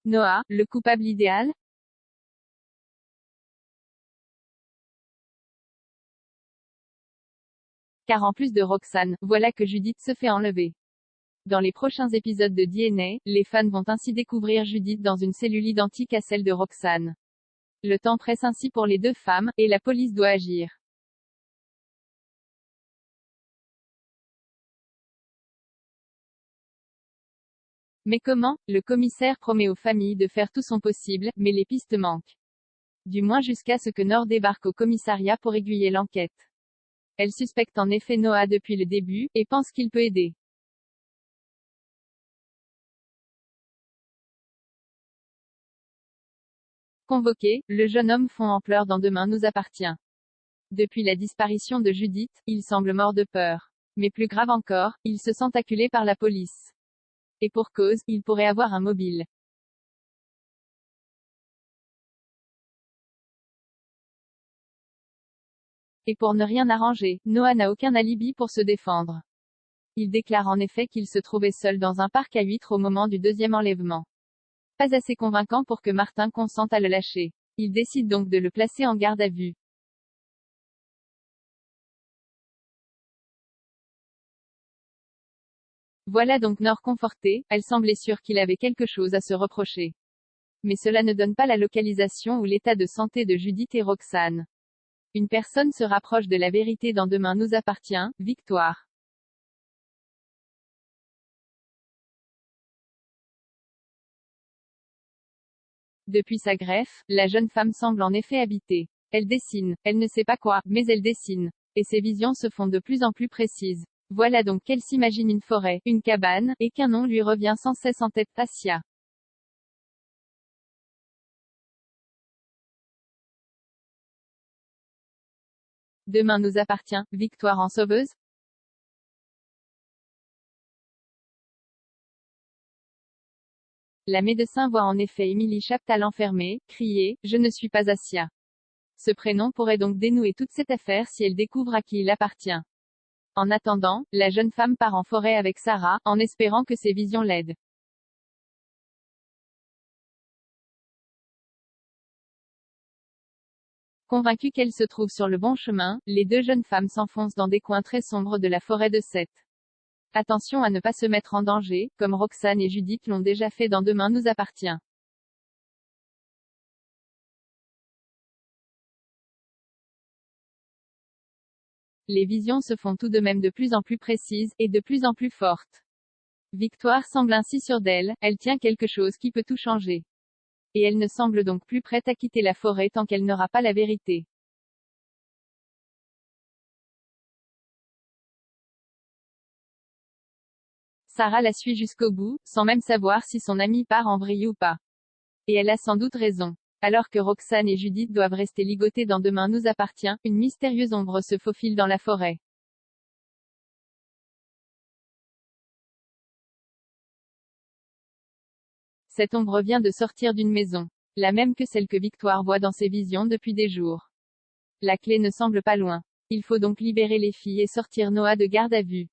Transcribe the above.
Noah, le coupable idéal? Car en plus de Roxane, voilà que Judith se fait enlever. Dans les prochains épisodes de DNA, les fans vont ainsi découvrir Judith dans une cellule identique à celle de Roxane. Le temps presse ainsi pour les deux femmes, et la police doit agir. Mais comment? Le commissaire promet aux familles de faire tout son possible, mais les pistes manquent. Du moins jusqu'à ce que Nord débarque au commissariat pour aiguiller l'enquête. Elle suspecte en effet Noah depuis le début, et pense qu'il peut aider. Convoqué, le jeune homme fond en pleurs dans Demain nous appartient. Depuis la disparition de Judith, il semble mort de peur. Mais plus grave encore, il se sent acculé par la police. Et pour cause, il pourrait avoir un mobile. Et pour ne rien arranger, Noah n'a aucun alibi pour se défendre. Il déclare en effet qu'il se trouvait seul dans un parc à huîtres au moment du deuxième enlèvement. Pas assez convaincant pour que Martin consente à le lâcher. Il décide donc de le placer en garde à vue. Voilà donc Nord confortée, elle semblait sûre qu'il avait quelque chose à se reprocher. Mais cela ne donne pas la localisation ou l'état de santé de Judith et Roxane. Une personne se rapproche de la vérité dans Demain nous appartient, Victoire. Depuis sa greffe, la jeune femme semble en effet habiter. Elle dessine, elle ne sait pas quoi, mais elle dessine. Et ses visions se font de plus en plus précises. Voilà donc qu'elle s'imagine une forêt, une cabane, et qu'un nom lui revient sans cesse en tête, Tassia. Demain nous appartient, Victoire en sauveuse? La médecin voit en effet Émilie Chaptal enfermée, crier « Je ne suis pas Assia ». Ce prénom pourrait donc dénouer toute cette affaire si elle découvre à qui il appartient. En attendant, la jeune femme part en forêt avec Sarah, en espérant que ses visions l'aident. Convaincues qu'elles se trouvent sur le bon chemin, les deux jeunes femmes s'enfoncent dans des coins très sombres de la forêt de Sète. Attention à ne pas se mettre en danger, comme Roxane et Judith l'ont déjà fait dans Demain nous appartient. Les visions se font tout de même de plus en plus précises, et de plus en plus fortes. Victoire semble ainsi sûre d'elle, elle tient quelque chose qui peut tout changer. Et elle ne semble donc plus prête à quitter la forêt tant qu'elle n'aura pas la vérité. Sarah la suit jusqu'au bout, sans même savoir si son amie part en vrille ou pas. Et elle a sans doute raison. Alors que Roxane et Judith doivent rester ligotées dans Demain nous appartient, une mystérieuse ombre se faufile dans la forêt. Cette ombre vient de sortir d'une maison. La même que celle que Victoire voit dans ses visions depuis des jours. La clé ne semble pas loin. Il faut donc libérer les filles et sortir Noah de garde à vue.